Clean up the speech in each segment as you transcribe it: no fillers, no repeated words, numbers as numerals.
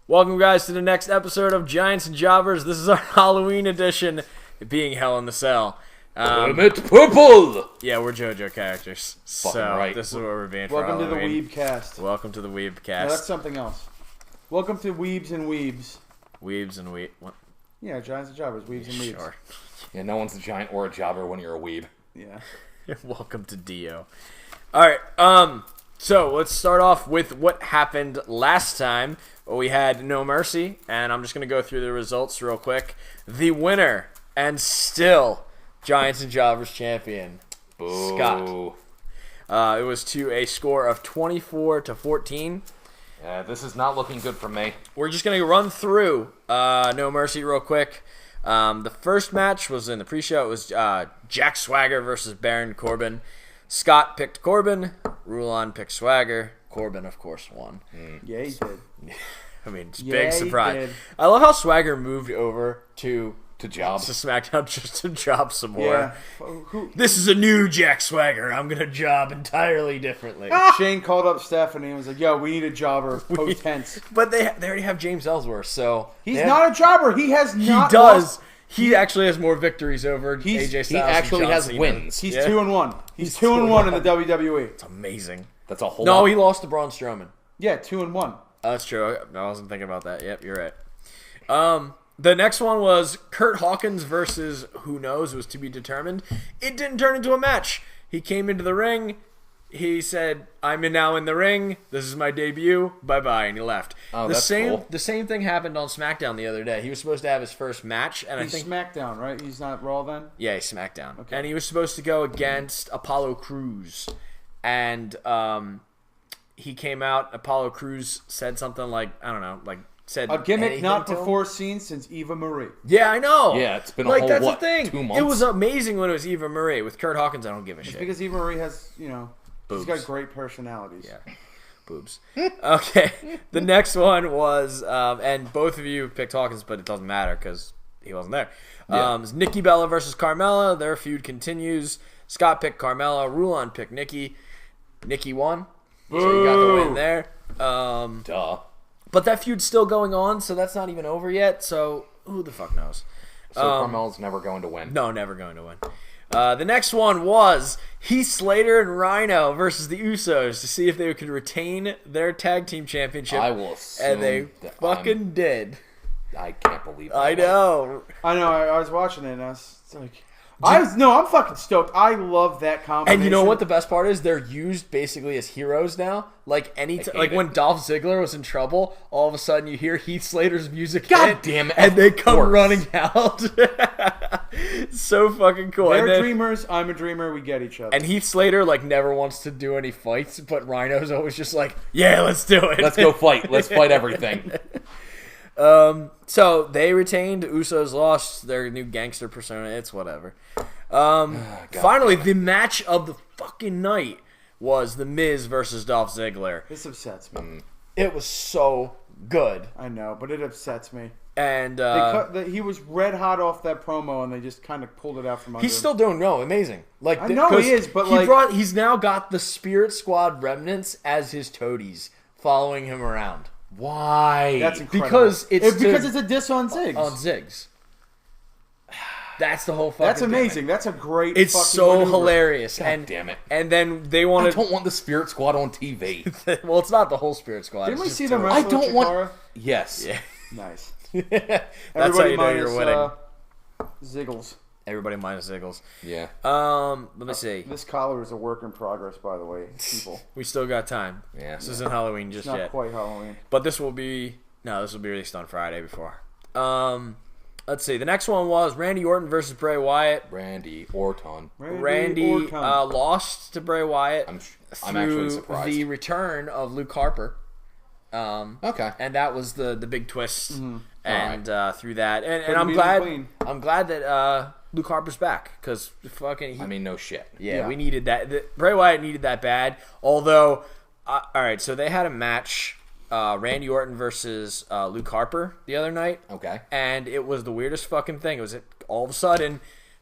Welcome, guys, to the next episode of Giants and Jobbers. This is our Halloween edition, being Hell in the Cell. Emmett Purple! Yeah, we're JoJo characters. Fucking so right. this is what we're being for Welcome to the Halloween. Weebcast. Welcome to the No, that's Weebcast. something else. Welcome to Weebs and Weebs. Weebs and What? Yeah, Giants and Jobbers. Weebs and Weebs. Sure. Yeah, no one's a giant or a jobber when you're a weeb. Yeah. Welcome to Dio. Alright, so let's start off with what happened last time. We had No Mercy, and I'm just going to go through the results real quick. The winner, and still Giants and Jobbers champion, Boo. Scott. It was to a score of 24-14. Yeah, this is not looking good for me. We're just going to run through No Mercy real quick. The first match was in the pre-show. It was Jack Swagger versus Baron Corbin. Scott picked Corbin. Rulon picked Swagger. Corbin, of course, won. Yeah, he did. I mean, it's Yeah, big he surprise. did. I love how Swagger moved over to job. SmackDown just to job some more. Yeah. Who? This is a new Jack Swagger. I'm going to job entirely differently. Shane called up Stephanie and was like, "Yo, we need a jobber post tense." But they already have James Ellsworth, so... He's they have- not a jobber. He has He not. does. lost- He actually has more victories over He's- AJ Styles. He and actually John has Cena. wins. He's Yeah. 2-1. He's 2-1 in the WWE. It's amazing. That's a whole No, lot. he lost to Braun Strowman. Yeah, 2-1. Oh, that's true. I wasn't thinking about that. Yep, you're right. The next one was Kurt Hawkins versus who knows, was to be determined. It didn't turn into a match. He came into the ring. He said, "I'm now in the ring. This is my debut. Bye-bye," and he left. Oh, the that's same cool. The same thing happened on SmackDown the other day. He was supposed to have his first match, and He's I think SmackDown, right? He's not Raw then? yeah, he's SmackDown. Okay. And he was supposed to go against Apollo Crews. And he came out, Apollo Crews said something like, I don't know, like said A gimmick anything not to him. before seen since Eva Marie. Yeah, I know. Yeah, it's been a like whole, that's what, the thing. 2 months? It was amazing when it was Eva Marie. With Kurt Hawkins, I don't give a shit. Because Eva Marie has, she's Boobs. got great personalities. Yeah. Boobs. Okay. The next one was, and both of you picked Hawkins, but it doesn't matter because he wasn't there. Yeah. It's Nikki Bella versus Carmella. Their feud continues. Scott picked Carmella. Rulon picked Nikki. Nikki won. So you got the win there. Duh. But that feud's still going on, so that's not even over yet. So who the fuck knows? So Carmel's never going to win. No, never going to win. The next one was Heath Slater and Rhino versus the Usos to see if they could retain their tag team championship. I will assume And they that fucking did. I can't believe that. I know. I know. I was watching it and I was like, I'm fucking stoked. I love that combination. And you know what the best part is? They're used basically as heroes now. Like hate like it. when Dolph Ziggler was in trouble, all of a sudden you hear Heath Slater's music God hit, damn it, and of they come course. running out. It's so fucking cool. They're And then- dreamers. I'm a dreamer. We get each other. And Heath Slater like never wants to do any fights, but Rhino's always just like, yeah, let's do it. Let's go fight. Let's fight everything. So they retained. Usos lost their new gangster persona. It's whatever. Finally, the match of the fucking night was The Miz versus Dolph Ziggler. This upsets me. It was so good, I know, but it upsets me. and He was red hot off that promo, and they just kind of pulled it out from under he's him. still doing amazing. Like I know he 'cause is, but, like- he's now got the Spirit Squad remnants as his toadies following him around Why? That's incredible. because it's because it's a diss on Ziggs. on Ziggs. That's the whole fucking That's thing. amazing. That's a great. It's fucking so maneuver. hilarious. God and damn it. And then they I wanted. don't want the Spirit Squad on TV. Well, it's not the whole Spirit Squad. Didn't it's we just see two them of wrestle? I don't at want- Chikara? Yes. Yeah. Nice. That's how Everybody you know you're minus, winning. Ziggles. Everybody minus Ziggles. Yeah. Let me see. This collar is a work in progress, by the way, people. We still got time. Yeah. This isn't Halloween just It's not yet. quite Halloween. But this will be released on Friday before. Let's see. The next one was Randy Orton versus Bray Wyatt. Randy Orton. Randy Orton. lost to Bray Wyatt I'm through actually surprised. the return of Luke Harper. Okay. And that was the big twist. And through that, and Couldn't I'm be glad clean. that Luke Harper's back because fucking I mean, no shit. yeah, Yeah. we needed that. Bray Wyatt needed that bad. Although, all right, so they had a match, Randy Orton versus Luke Harper the other night, Okay. and it was the weirdest fucking thing. It was all of a sudden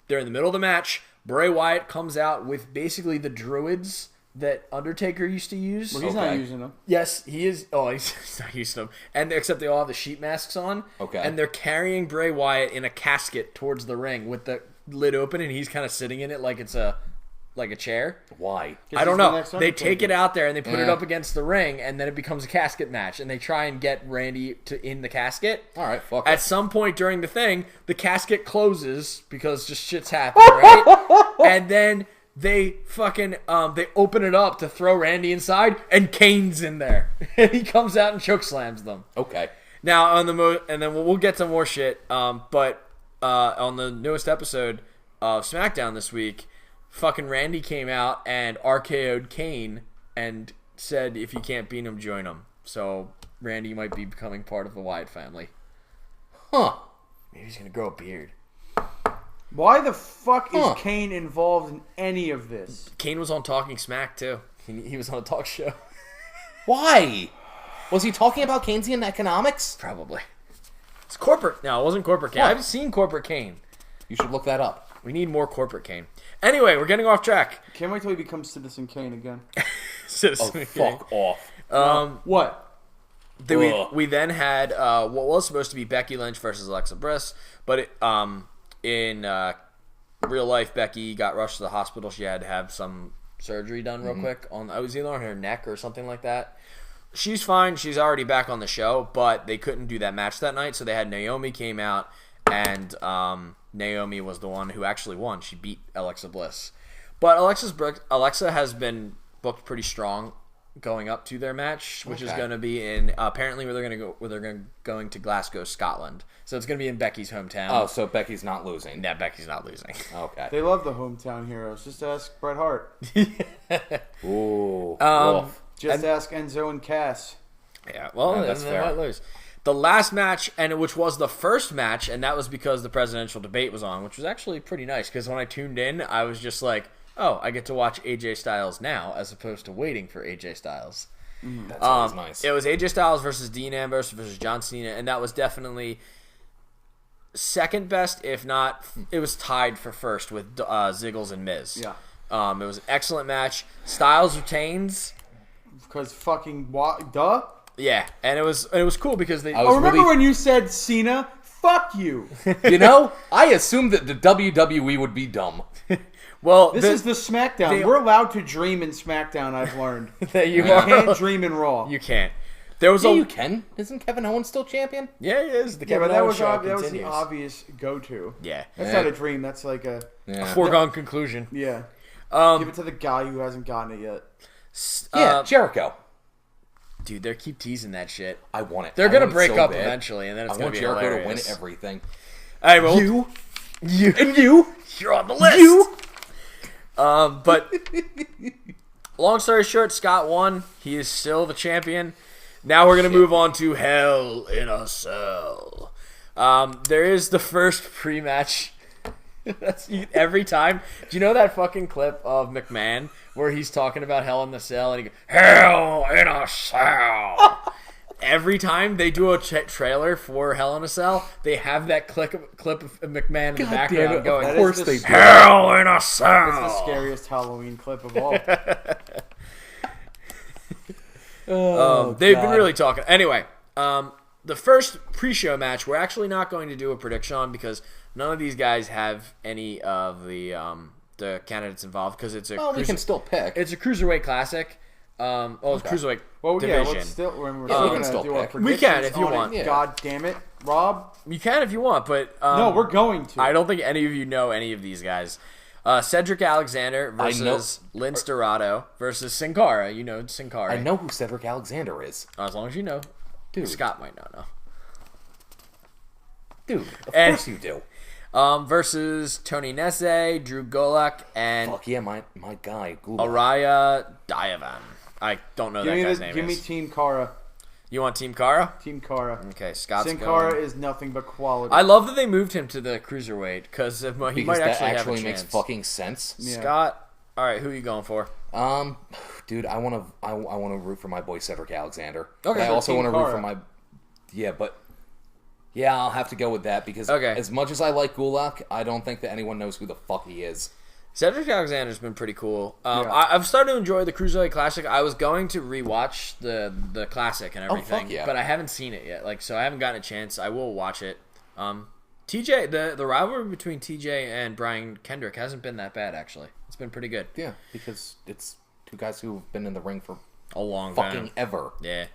they're in the middle of the match. Bray Wyatt comes out with basically the Druids that Undertaker used to use. Well, he's not using them. Yes, he is. Oh, he's not using them. And except they all have the sheet masks on. Okay. And they're carrying Bray Wyatt in a casket towards the ring with the lid open, and he's kind of sitting in it like it's a chair. Why? I don't know. They take it out there and they put it up against the ring, and then it becomes a casket match, and they try and get Randy in the casket. All right, fuck At it. some point during the thing, the casket closes because just shit's happening, right? And then they fucking they open it up to throw Randy inside, and Kane's in there. And he comes out and chokeslams them. Okay. Now on the and then we'll get to more shit. But on the newest episode of SmackDown this week, fucking Randy came out and RKO'd Kane and said, "If you can't beat him, join him." So Randy might be becoming part of the Wyatt family. Huh. Maybe he's gonna grow a beard. Why the fuck is Kane involved in any of this? Kane was on Talking Smack too. He was on a talk show. Why? Was he talking about Keynesian economics? Probably. It's corporate. No, it wasn't corporate Kane. What? I've seen corporate Kane. You should look that up. We need more corporate Kane. Anyway, we're getting off track. Can't wait till he becomes Citizen Kane again. Citizen Oh, Kane. fuck off. What? We then had what was supposed to be Becky Lynch versus Alexa Bliss, but in real life, Becky got rushed to the hospital. She had to have some surgery done real quick. I was either on her neck or something like that. She's fine. She's already back on the show, but they couldn't do that match that night, so they had Naomi came out, and Naomi was the one who actually won. She beat Alexa Bliss. But Alexa has been booked pretty strong going up to their match, which is going to be in apparently where they're going to Glasgow, Scotland. So it's going to be in Becky's hometown. Oh, so Becky's not losing. Yeah, Becky's not losing. Okay. They love the hometown heroes. Just ask Bret Hart. Ooh. Wolf. Just ask Enzo and Cass. Yeah, well, that's they fair. might lose. The last match, and which was the first match, and that was because the presidential debate was on, which was actually pretty nice. Because when I tuned in, I was just like, "Oh, I get to watch AJ Styles now, as opposed to waiting for AJ Styles." That's always nice. It was AJ Styles versus Dean Ambrose versus John Cena, and that was definitely second best, if not, it was tied for first with Ziggles and Miz. Yeah. It was an excellent match. Styles retains. Because fucking duh. Yeah, and it was cool because they. was Oh, remember really- when you said Cena? Fuck you. You know, I assumed that the WWE would be dumb. Well, This is the SmackDown. they- We're allowed to dream in SmackDown, I've learned. that you You can't dream in Raw. You can't. There was Yeah, a you can. Isn't Kevin Owens still champion? yeah, it is the Yeah, Kevin but that Owens was show that was the continues. obvious go-to. Yeah, That's Yeah. not a dream. That's like a Yeah. foregone conclusion. yeah. Give it to the guy who hasn't gotten it yet. Yeah, Jericho. Dude, they keep teasing that shit. I want it. They're I gonna want it break so up bad. eventually, and then it's I gonna want be Jericho hilarious. to win everything. Hey, well, You and you. you're on the list. You. But long story short, Scott won. He is still the champion. Now we're gonna move on to Hell in a Cell. There is the first pre-match. That's every time. Do you know that fucking clip of McMahon where he's talking about Hell in the Cell and he goes, Hell in a Cell? Every time they do a trailer for Hell in a Cell, they have that clip of McMahon in the background damn it, going, of course That they is do. Hell in a Cell. That's the scariest Halloween clip of all. They've been really talking. Anyway, the first pre-show match, we're actually not going to do a prediction on because none of these guys have any of the candidates involved because it's a Well, we can still pick. it's a cruiserweight classic. It's cruiserweight Well, yeah, division. let's still when we're Yeah, still we can gonna still do our pick. predictions We can if you on it. want. Yeah. God damn it, Rob. You can if you want, but No, we're going to. I don't think any of you know any of these guys. Cedric Alexander versus Lince Dorado versus Sin Cara. You know Sin Cara. I know who Cedric Alexander is. As long as you know. Dude. Scott might not know. Dude, of And- course you do. Versus Tony Nese, Drew Gulak, and Fuck yeah, my guy, Gulak. Araya Diavan. I don't know that guy's name give me is. Team Cara. You want Team Cara? Team Cara. Okay, Scott's Sin going. Cara is nothing but quality. I love that they moved him to the cruiserweight because he because might that actually have a actually chance. makes fucking sense. Yeah. Scott, all right, who are you going for? Dude, I want to root for my boy Cedric Alexander. Okay. But I also Team want to root Cara. for my. Yeah, but. Yeah, I'll have to go with that because Okay. as much as I like Gulak, I don't think that anyone knows who the fuck he is. Cedric Alexander's been pretty cool. Yeah. I've started to enjoy the Cruiserweight Classic. I was going to rewatch the Classic and everything, fuck yeah. but I haven't seen it yet. So I haven't gotten a chance. I will watch it. TJ, the rivalry between TJ and Brian Kendrick hasn't been that bad, actually. It's been pretty good. Yeah, because it's two guys who've been in the ring for A long fucking time. ever. Yeah.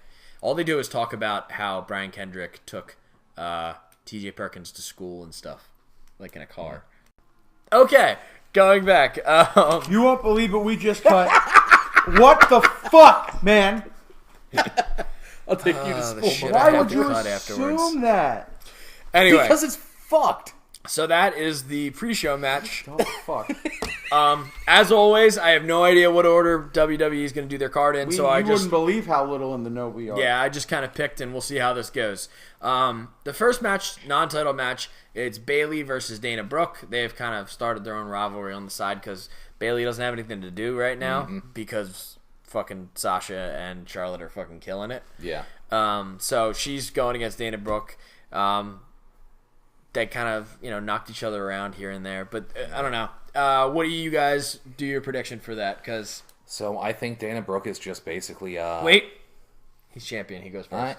All they do is talk about how Brian Kendrick took TJ Perkins to school and stuff, like in a car. Okay, going back. You won't believe what we just cut. What the fuck, man? I'll take you to the school. shit bro. I Why have would to you cut assume afterwards. that? Anyway, Because it's fucked. so that is the pre-show match. Oh fuck. As always, I have no idea what order WWE is going to do their card in, so I you just wouldn't believe how little in the know we are. I just kind of picked, and we'll see how this goes. The first match, non-title match, it's Bayley versus Dana Brooke. They've kind of started their own rivalry on the side because Bayley doesn't have anything to do right now because fucking Sasha and Charlotte are fucking killing it. Yeah. So she's going against Dana Brooke. They kind of, knocked each other around here and there, but I don't know. What do you guys do your prediction for that? Because So I think Dana Brooke is just basically wait, he's champion. He goes first. All right.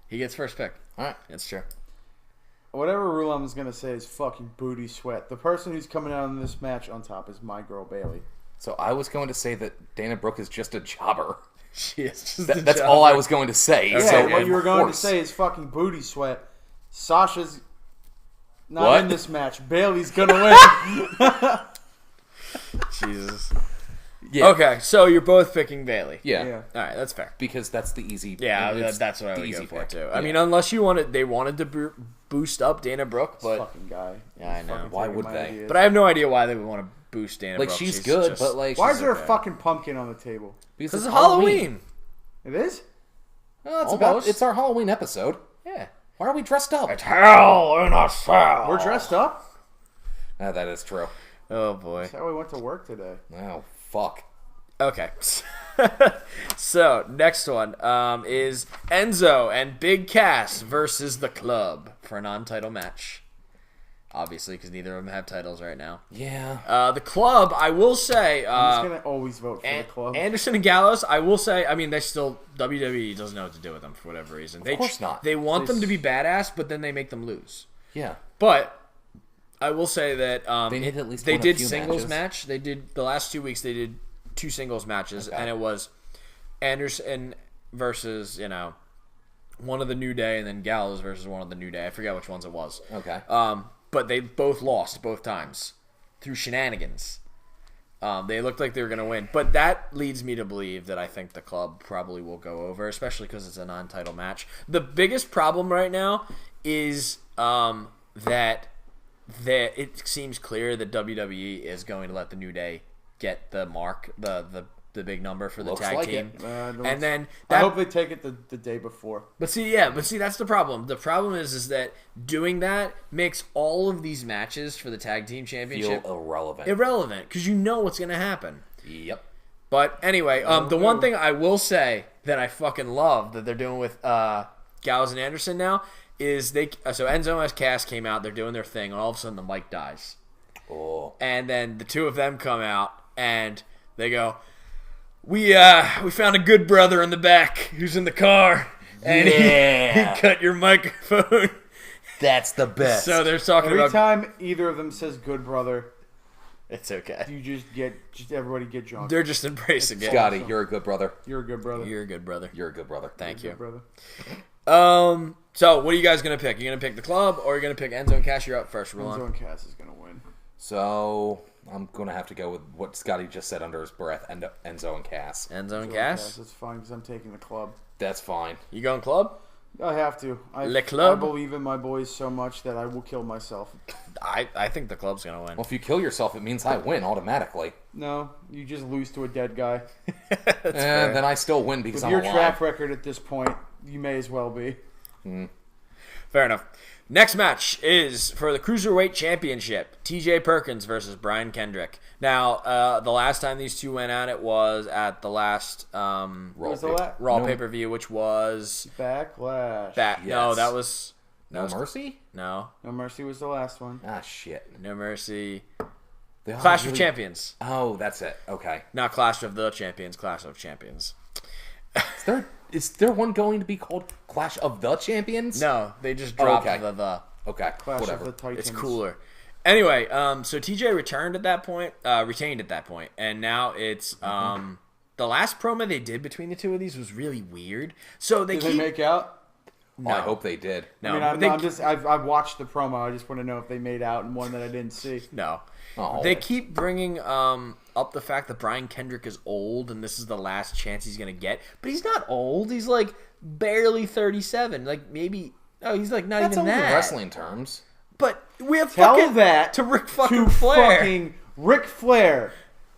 He gets first pick. All right. That's true. Whatever rule I'm gonna say is fucking booty sweat. The person who's coming out in this match on top is my girl Bayley. So I was going to say that Dana Brooke is just a jobber. She is just That's all I was going to say. Yeah, So what of you were going to course. say is fucking booty sweat. Sasha's not What? in this match. Bayley's gonna win. Jesus. Yeah. Okay, so you're both picking Bayley. Yeah. Yeah. All right, that's fair. Because that's the easy. Yeah, it's that's what I the would easy go for pick. too. Yeah. I mean, unless they wanted to boost up Dana Brooke, but Fucking guy. Yeah, I He's know. fucking Why taking would my they? ideas. but I have no idea why they would want to boost Dana Like Brooke. she's good, but like Why she's is there a okay. fucking pumpkin on the table? because it's Halloween. It is? Well, it's Almost. it's our Halloween episode. Yeah. Why are we dressed up? Hell in a cell. We're dressed up? That is true. Oh boy. That's how we went to work today. Oh fuck. Okay. So next one is Enzo and Big Cass versus the Club for a non-title match. Obviously, because neither of them have titles right now. Yeah. The Club, I will say, I'm just gonna always vote for the club. Anderson and Gallows, I will say, I mean, they still, WWE doesn't know what to do with them for whatever reason. Of course not. They want them to be badass, but then they make them lose. Yeah. But I will say that They need to at least they win a did few singles matches. match. They did the last 2 weeks. They did 2 singles matches, and it was Anderson versus one of the New Day, and then Gallows versus one of the New Day. I forget which ones it was. Okay. But they both lost both times through shenanigans. They looked like they were going to win. But that leads me to believe that I think the Club probably will go over, especially because it's a non-title match. The biggest problem right now is that it seems clear that WWE is going to let the New Day get the mark, the big number for the Looks tag like team. it. And then I hope they take it the day before. But see, that's the problem. The problem is that doing that makes all of these matches for the tag team championship Feel irrelevant. irrelevant because you know what's going to happen. Yep. But anyway, the one thing I will say that I fucking love that they're doing with Gallows and Anderson now is so Enzo and Cass came out, they're doing their thing, and all of a sudden the mic dies. Oh. And then the two of them come out and they go, We found a good brother in the back who's in the car, and Yeah. he cut your microphone. That's the best. So they're talking Every about. time either of them says "good brother," It's okay. you just everybody get drunk. They're just embracing it. Scotty, you're a good brother. You're a good brother. You're a good brother. You're a good brother. Thank You're you. a good brother. So what are you guys gonna pick? You gonna pick the Club, or are you gonna pick Enzo and Cash? You're up first, Enzo Rulon. and Cass is gonna win. So I'm gonna have to go with what Scotty just said under his breath. Enzo and Cass. Enzo and Cass, Cass. that's fine because I'm taking the club. That's fine. You going Club? I have to. Le Club? I believe in my boys so much that I will kill myself. I think the Club's gonna win. Well, if you kill yourself, it means I win automatically. No, you just lose to a dead guy. And then I still win because With I'm your alive. track record at this point, you may as well be. Fair enough. Next match is for the Cruiserweight Championship. TJ Perkins versus Brian Kendrick. Now, the last time these two went at it was at the last Raw Was the paper. la- Raw No- pay-per-view, which was Backlash. that. No, Yes. that was No Mercy? no No Mercy was the last one. Ah, shit. No Mercy. They all Clash of really- Champions. Oh, that's it. Okay. Not Clash of the Champions, Clash of Champions. Is there one going to be called Clash of the Champions? No, they just dropped okay. the. Okay. Clash whatever. of the Titans. It's cooler. Anyway, so TJ returned at that point, retained at that point, and now it's the last promo they did between the two of these was really weird. So they Did keep they make out? Oh, I hope they did. no, I mean, they, I've watched the promo. I just want to know if they made out in one that I didn't see. no. Oh. They keep bringing up the fact that Brian Kendrick is old and this is the last chance he's gonna get, but he's not old. He's like barely 37. Like maybe he's like not That's even only that. wrestling terms. But we have Tell fucking that to Rick fucking to Flair, fucking Ric Flair,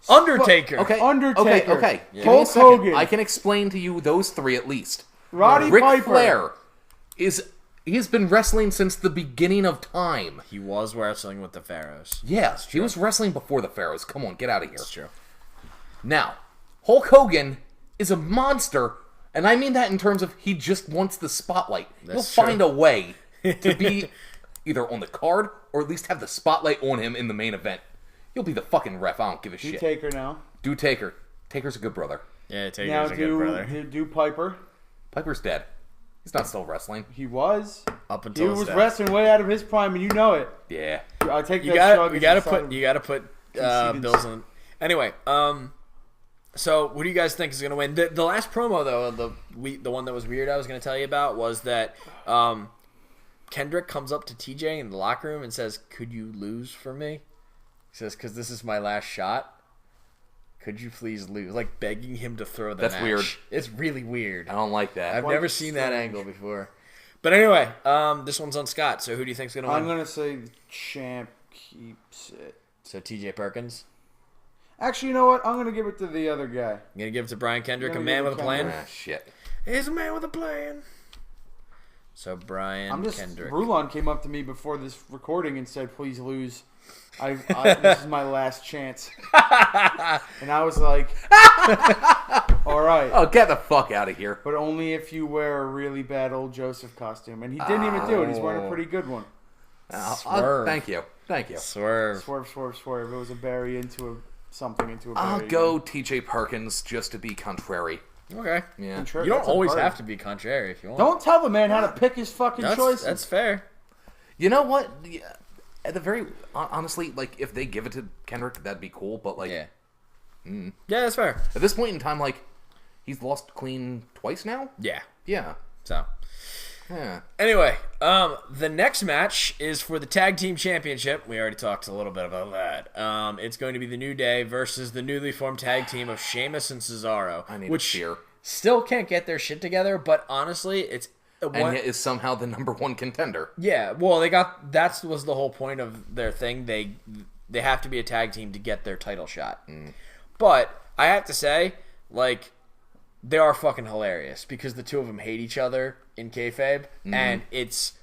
Undertaker. Okay. Undertaker, Okay. Give me a Hulk second. Hogan. I can explain to you those three at least. Roddy Ric Piper. Flair he has been wrestling since the beginning of time. He was wrestling with the Pharaohs. Yes, he was wrestling before the Pharaohs. Come on, get out of here. That's true. Now, Hulk Hogan is a monster, and I mean that in terms of he just wants the spotlight. That's He'll true. find a way to be either on the card or at least have the spotlight on him in the main event. He'll be the fucking ref. I don't give a You shit. Taker now. Do Taker. Taker's a good brother. Yeah, Now Taker's a good brother. do Piper. Piper's dead. He's not still wrestling. He was. Up He until his was death. wrestling way out of his prime, and you know it. Yeah. I take You that got shrug you as got to a sign put of- you got to put concedence. Bills in. Anyway, so what do you guys think is going to win? The last promo though, the one that was weird I was going to tell you about was that Kendrick comes up to TJ in the locker room and says, "Could you lose for me?" He says, "Cuz this is my last shot. Could you please lose?" Like begging him to throw the That's match. weird. It's really weird. I don't like that. I've Quite never seen that strange. angle before. But anyway, this one's on Scott. So who do you think's going to I'm win? gonna say the champ keeps it. So TJ Perkins. Actually, you know what? I'm gonna give it to the other guy. You going to give it to Brian Kendrick, a Gonna man give with it a to plan? Kendrick. Ah, shit. He's a man with a plan. So Brian I'm just. Kendrick. Rulon came up to me before this recording and said, "Please lose. This is my last chance." And I was like, "All right." Oh, get the fuck out of here. But only if you wear a really bad old Joseph costume. And he didn't even do it. He's wearing a pretty good one. Swerve. Thank you. Thank you. Swerve. Swerve, swerve, swerve. It was a berry into a something into a berry. I'll go TJ Perkins just to be contrary. Okay. Yeah. Contrary- You don't that's a always bird. have to be contrary if you want. Don't tell the man how to pick his fucking choices. That's fair. You know what? Yeah, at the very honestly, like if they give it to Kendrick, that'd be cool. But like Yeah. Yeah, that's fair. at this point in time, like he's lost clean twice now. Yeah. Yeah. So Yeah. anyway, the next match is for the tag team championship. We already talked a little bit about that. It's going to be the New Day versus the newly formed tag team of Sheamus and Cesaro, I need which a cheer. still can't get their shit together. But honestly, it's And yet is somehow the #1 contender. Yeah, well, that was the whole point of their thing. They have to be a tag team to get their title shot. But I have to say, like, they are fucking hilarious because the two of them hate each other in kayfabe, and it's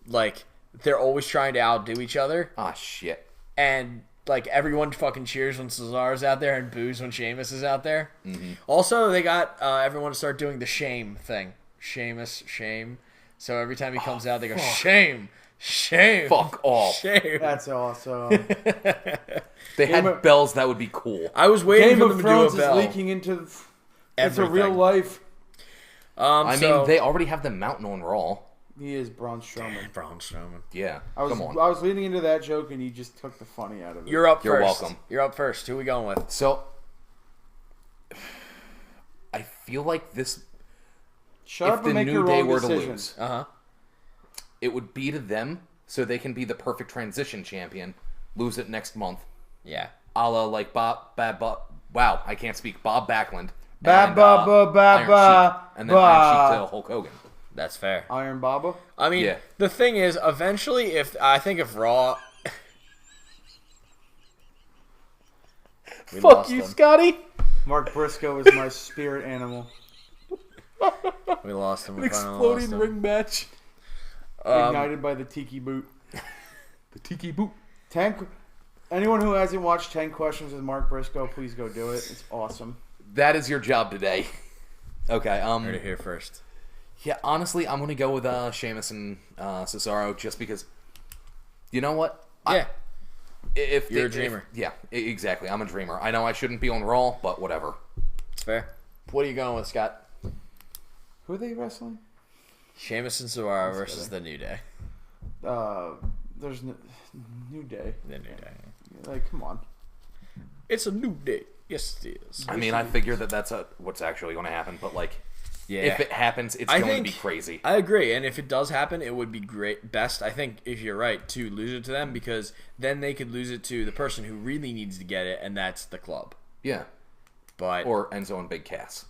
like they're always trying to outdo each other, Ah, shit. and like everyone fucking cheers when Cesaro's out there and boos when Sheamus is out there. Also, they got everyone to start doing the shame thing. Sheamus, shame. So every time he comes out, they go, shame, shame. Fuck off. Shame. That's awesome. They had of- bells that would be cool. I was waiting Game for of them Thrones to is do a bell. leaking into Everything. real life. I So- mean, they already have the mountain on Raw. He is Braun Strowman. Braun Strowman. Yeah. I Come on. was leading into that joke, and you just took the funny out of it. You're up You're first. welcome. You're up first. Who we going with? So, I feel like this. Shut if up the and make New your Day wrong were to decision. lose, Uh-huh. it would be to them, so they can be the perfect transition champion. Lose it next month, Yeah. a la like Bob. Wow, I can't speak. Bob Backlund. Ba, and, ba, ba, ba, Iron ba, Sheik, and then ba. Iron Sheik to Hulk Hogan. That's fair. Iron Baba. I mean, Yeah. the thing is, eventually, if Raw... We lost him. Scotty. Mark Briscoe is my spirit animal. We lost him. We finally lost him. match. Ignited by the Tiki Boot. The Tiki Boot. Anyone who hasn't watched 10 Questions with Mark Briscoe, please go do it. It's awesome. That is your job today. Okay. Heard it here first. Yeah, honestly, I'm gonna go with Sheamus and Cesaro just because. You know what? Yeah. If You're a dreamer. Exactly. I'm a dreamer. I know I shouldn't be on Raw, but whatever. It's fair. What are you going with, Scott? Who are they wrestling? Sheamus and Cesaro versus The New Day. There's New Day. The New Day. Like, come on. It's a new day. Yes, it is. I mean, I figure that's what's actually going to happen, but like, Yeah. if it happens, it's going to be crazy. I agree, and if it does happen, it would be best, I think, if you're right, to lose it to them, because then they could lose it to the person who really needs to get it, and that's the club. Yeah. But Or Enzo and Big Cass.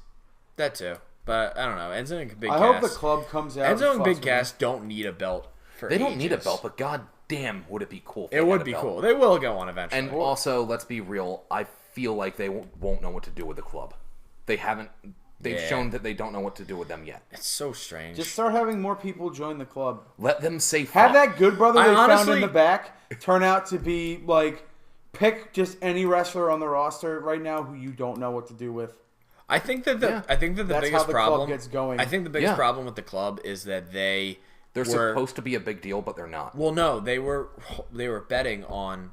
that too. But I don't know. Enzo and Big Cass. I hope the club comes out. Enzo and fucks Big with Cass don't need a belt for They don't need a ages. belt, but god damn, would it be cool if they It had would a be belt. cool. They will get one eventually. And also, let's be real, I feel like they won't know what to do with the club. They've Yeah. shown that they don't know what to do with them yet. it's so strange. Just start having more people join the club. Let them say Have fuck. that good brother I they found honestly- in the back turn out to be like, pick just any wrestler on the roster right now who you don't know what to do with. I think that the Yeah. That's how biggest the club problem gets going. I think the biggest Yeah. problem with the club is that They're were, supposed to be a big deal, but they're not. Well, no, they were betting on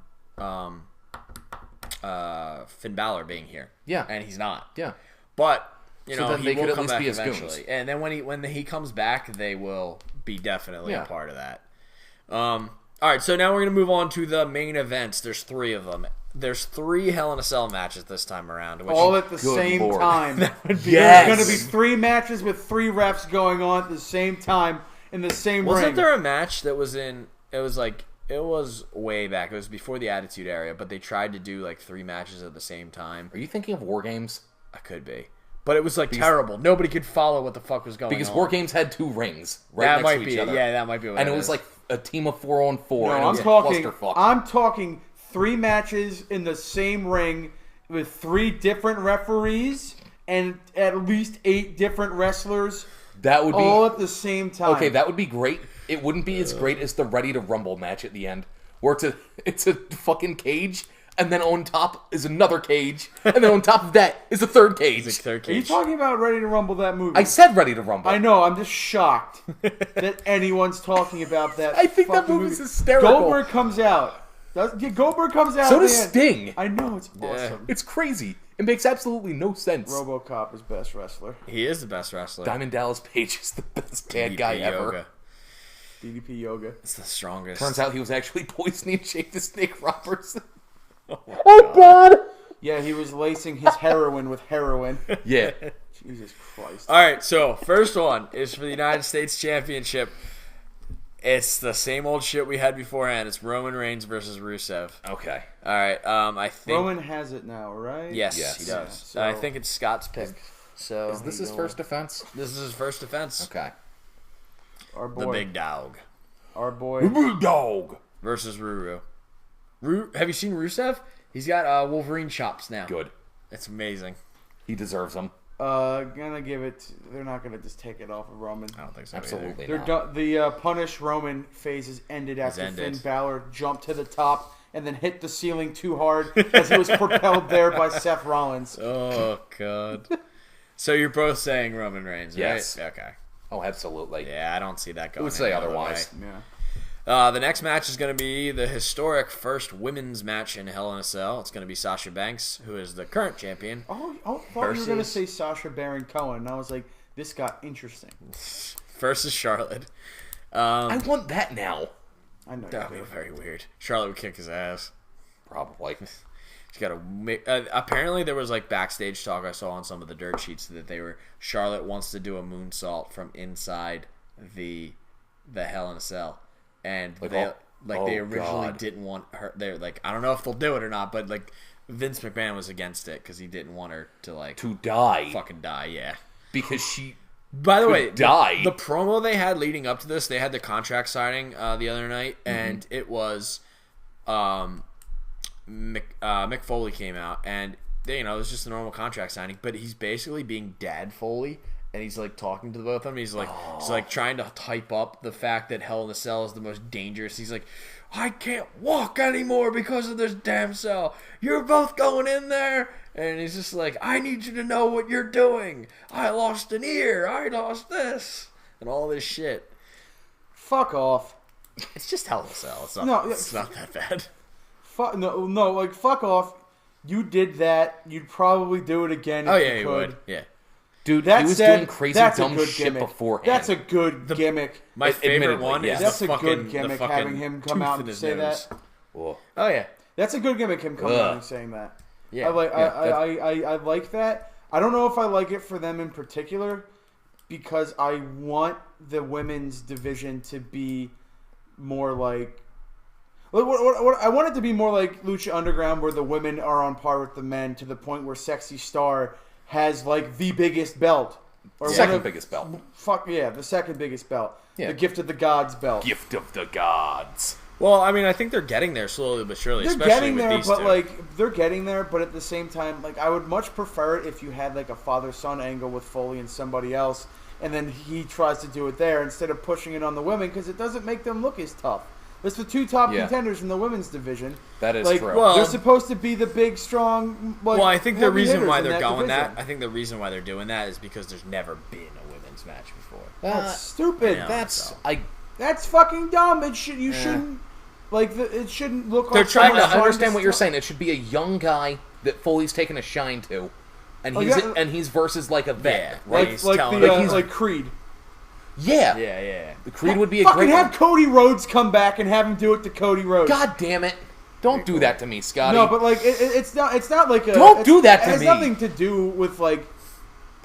Finn Balor being here. Yeah. and he's not. Yeah. But So know then he they could will at come least back be his eventually. goons. And then when he comes back, they will be definitely Yeah. a part of that. All right, so now we're gonna move on to the main events. There's 3 of them. There's 3 Hell in a Cell matches this time around. Which All at the Good same Lord. time. Yes. There's going to be 3 matches with 3 refs going on at the same time in the same Wasn't ring. there a match that was in? It was way back. It was before the Attitude Era, but they tried to do like 3 matches at the same time. Are you thinking of War Games? I could be, but it was like terrible. Nobody could follow what the fuck was going Because on. War Games had 2 rings right that next might to be each it. other. Yeah, that might be what And it it was is. like a team of 4 on 4. No, and it was I'm a clusterfuck. talking 3 matches in the same ring with 3 different referees and at least 8 different wrestlers That would be all at the same time. okay. That would be great. It wouldn't be as great as the Ready to Rumble match at the end, where it's a fucking cage, and then on top is another cage, and then on top of that is a third cage. It's like third Are you cage. talking about Ready to Rumble, that movie? I said Ready to Rumble. I know. I'm just shocked that anyone's talking about that. I think that fucking movie's movie. hysterical. Goldberg comes out. Goldberg comes out. So at does the end. Sting. I know, it's awesome. It's crazy. It makes absolutely no sense. RoboCop is best wrestler. He is the best wrestler. Diamond Dallas Page is the best bad guy DDP ever. Yoga. DDP Yoga. It's the strongest. Turns out he was actually poisoning Jake the Snake Robertson. Oh God! Yeah, he was lacing his heroin with heroin. Yeah. Jesus Christ. All right, so first one is for the United States Championship. It's the same old shit we had beforehand. It's Roman Reigns versus Rusev. Okay. All right, I think Roman has it now, right? yes, Yes. he does. So- I think it's Scott's pick. So Is this his first defense? this is his first defense. Okay. Our The boy. big dog Our boy. Dog. versus Ruru. Have you seen Rusev? He's got Wolverine chops now. Good. It's amazing. He deserves them. Gonna give it. They're not gonna just take it off of Roman. I don't think so. Absolutely They're not. the punish Roman phase is ended after ended. Finn Balor jumped to the top and then hit the ceiling too hard as he was propelled there by Seth Rollins. Oh god. So you're both saying Roman Reigns, right? Yes. Okay. Oh, absolutely. Yeah, I don't see that going. would say any other otherwise. way. Yeah. The next match is going to be the historic first women's match in Hell in a Cell. It's going to be Sasha Banks, who is the current champion, Oh, I thought you were gonna Versus- say Sasha Baron Cohen, and I was like, this got interesting. versus Charlotte. I want that now. I know. That would You be do. very weird. Charlotte would kick his ass. Probably. She's got to. Apparently, there was like backstage talk I saw on some of the dirt sheets that Charlotte wants to do a moonsault from inside the Hell in a Cell, and Like, they oh they originally God. didn't want her. They're like, I don't know if they'll do it or not, but like Vince McMahon was against it because he didn't want her to like To die. fucking die. Yeah. Because she... By the Could way, die. The promo they had leading up to this, they had the contract signing the other night, and it was Mick Foley came out, and it was just a normal contract signing, but he's basically being Dad Foley, and he's like talking to the both of them. He's like trying to type up the fact that Hell in a Cell is the most dangerous. He's like, I can't walk anymore because of this damn cell. You're both going in there. And he's just like, I need you to know what you're doing. I lost an ear. I lost this. And all this shit. Fuck off. It's just Hell in a Cell. It's not, No, it's not that bad. fuck no, like fuck off. You did that. You'd probably do it again. If Oh yeah, you you could. would. Yeah. Dude, That he was said, doing crazy that's a dumb good shit gimmick. beforehand. That's a good gimmick. My favorite Admittedly, one yes. is That's the a fucking, good gimmick, the fucking having him come tooth out in and his say nose. that. Whoa. Oh yeah. That's a good gimmick. Him coming Ugh. out and saying that. Yeah. I like. Yeah, I like that. I don't know if I like it for them in particular, because I want the women's division to be more like. What I want it to be more like Lucha Underground, where the women are on par with the men to the point where Sexy Star has like the biggest belt, or Second biggest belt. Fuck yeah, the second biggest belt, Yeah. the Gift of the Gods belt. Gift of the gods. Well, I mean, I think they're getting there slowly but surely. They're especially getting with there, these but two. like they're getting there, but at the same time, like I would much prefer it if you had like a father-son angle with Foley and somebody else, and then he tries to do it there instead of pushing it on the women, because it doesn't make them look as tough. It's the two top Yeah. contenders in the women's division. That is like, true. Well- they're supposed to be the big, strong. Like, well, I think the heavy reason hitters why in they're going division. that, I think the reason why they're doing that is because there's never been a women's match before. That's stupid. yeah. That's So. That's fucking dumb. It should. You shouldn't. Like it shouldn't look They're like. trying someone's to I understand to what you're stop- saying. It should be a young guy that Foley's taken a shine to, and Oh, he's yeah. and he's versus like a vet. Yeah, Right? he's Like telling the them- like Creed. Yeah. yeah. The Creed would be a Fucking great have one. Cody Rhodes come back and have him do it to Cody Rhodes. God damn it! Don't do that to me, Scotty. No, but like it's not. It's not like a. Don't it's- do that to It has me. nothing to do with like.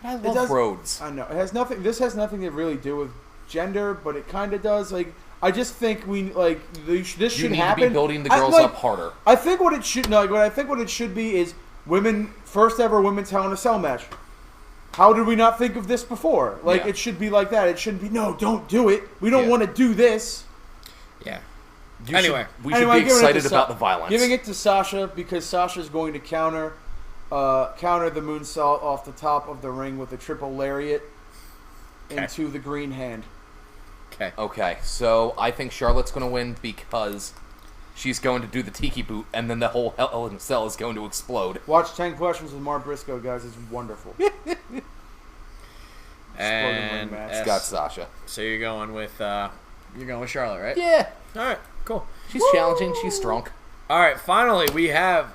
But I It love does- Rhodes. I know it has nothing. This has nothing to really do with gender, but it kind of does. Like I just think we like this You should need happen. to be building the I- girls like, up harder. I think what it should. No, like, what I think what it should be is women first ever women's Hell in a Cell match. How did we not think of this before? Like Yeah. it should be like that. It shouldn't be no. Don't do it. We don't Yeah. want to do this. Yeah. You Anyway. we should Anyway, be giving it to excited about the violence. Giving it to Sasha because Sasha's going to counter the moonsault off the top of the ring with a triple lariat into the green hand. Okay. Okay, so I think Charlotte's going to win because she's going to do the tiki boot, and then the whole Hell in a Cell is going to explode. Watch 10 Questions with Mark Briscoe, guys. It's wonderful. And match. S- Got Sasha. so you're going with Charlotte, right? Yeah, All right. Cool. she's challenging. She's strong. All right. Finally, we have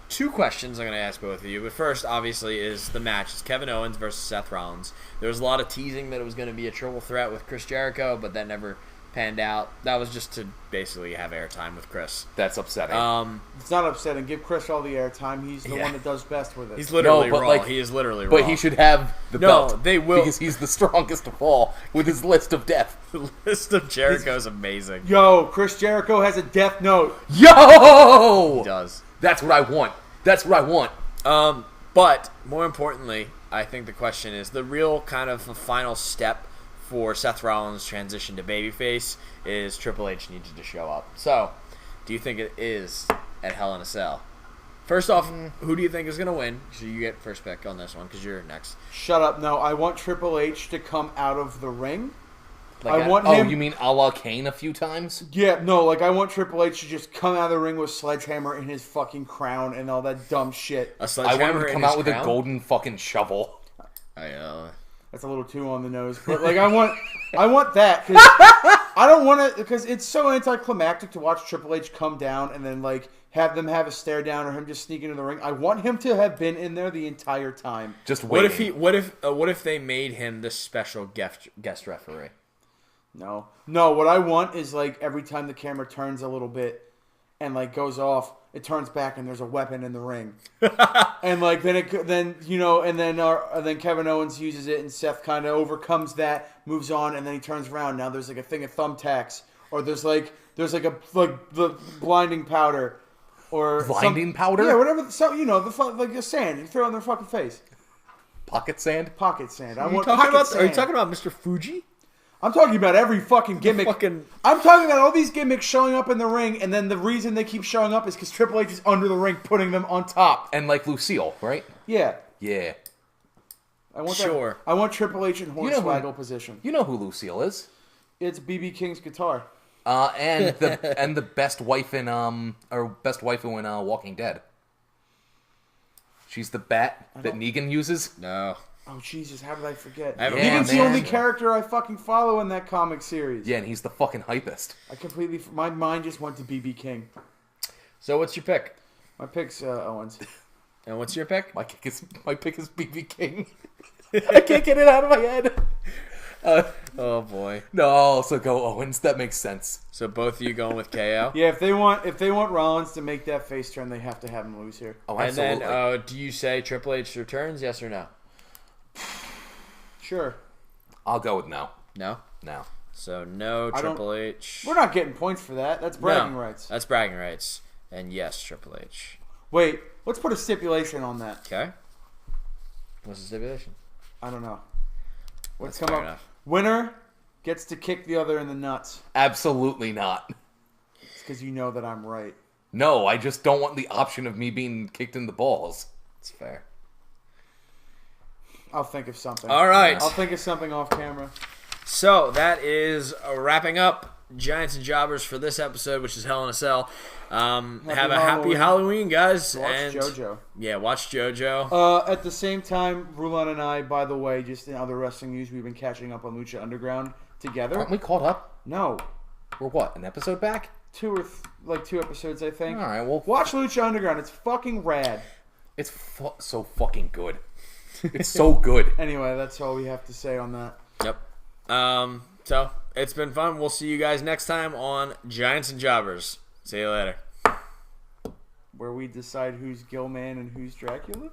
two questions I'm going to ask both of you. But first, obviously, is the match. It's Kevin Owens versus Seth Rollins. There was a lot of teasing that it was going to be a triple threat with Chris Jericho, but that never panned out. That was just to basically have airtime with Chris. That's upsetting. It's not upsetting. Give Chris all the airtime. He's the Yeah. one that does best with it. He's literally No, but, Raw. like- He is literally Raw. but he should have the No, belt. they will- because he's the strongest of all with his list of death. The list of Jericho is amazing. Yo, Chris Jericho has a death note. Yo, He does. that's what I want. That's what I want. But more importantly, I think the question is the real kind of final step for Seth Rollins' transition to babyface is Triple H needed to show up. So, do you think it is at Hell in a Cell? First off, who do you think is going to win? So you get first pick on this one because you're next. Shut up. No, I want Triple H to come out of the ring. Like I want Oh, him. you mean a la Kane a few times? Yeah, no, like I want Triple H to just come out of the ring with Sledgehammer in his fucking crown and all that dumb shit. A I sledgehammer want him to in come his out with crown? a golden fucking shovel. That's a little too on the nose, but like I want that because I don't want to because it's so anticlimactic to watch Triple H come down and then like have them have a stare down or him just sneak into the ring. I want him to have been in there the entire time. Just What waiting. if what if they made him the special guest referee? No, what I want is like every time the camera turns a little bit and like goes off, it turns back and there's a weapon in the ring, and like then Kevin Owens uses it and Seth kind of overcomes that, moves on, and then he turns around. Now there's like a thing of thumbtacks, or there's like the blinding powder, or Blinding powder? Yeah, whatever. So like the sand you throw in their fucking face, Pocket sand? pocket sand. I Are you want talking pocket about? sand. Are you talking about Mr. Fuji? I'm talking about every fucking gimmick. I'm talking about all these gimmicks showing up in the ring, and then the reason they keep showing up is because Triple H is under the ring putting them on top. And like Lucille, right? Yeah. Yeah. I want Sure. I want Triple H in You know who- Hornswoggle position. You know who Lucille is. It's BB King's guitar. And the best wife in Walking Dead. She's the bat that Negan uses. No. Oh, Jesus, how did I forget? I haven't Yeah, Negan's the man. only character I fucking follow in that comic series. Yeah, and he's the fucking hypest. My mind just went to BB King. So what's your pick? My pick's Owens. And what's your pick? My pick is BB King. I can't get it out of my head. Oh boy. No, I'll also go Owens. That makes sense. So both of you going with KO? Yeah, if they want Rollins to make that face turn, they have to have him lose here. Oh, And absolutely. then, do you say Triple H returns? Yes or no? Sure. I'll go with no. No. No. So no I don't- Triple H. We're not getting points for that. That's bragging No, rights. That's bragging rights. And yes, Triple H. Wait, let's put a stipulation on that. Okay. What's the stipulation? I don't know. Let's That's come fair up. enough. Winner gets to kick the other in the nuts. Absolutely not. It's because you know that I'm right. No, I just don't want the option of me being kicked in the balls. It's fair. I'll think of something. All right. I'll think of something off camera. So that is wrapping up Giants and Jobbers for this episode, which is Hell in a Cell. Have a happy Halloween. Halloween, guys. Watch and JoJo. Yeah, watch JoJo. At the same time, Rulon and I, by the way, just in other wrestling news, we've been catching up on Lucha Underground together. Aren't we caught up? No, We're what, an episode back? two episodes, I think. All right, well, Watch Lucha Underground. It's fucking rad. it's so fucking good. It's so good. Anyway, that's all we have to say on that. Yep. So it's been fun. We'll see you guys next time on Giants and Jobbers. See you later. Where we decide who's Gilman and who's Dracula.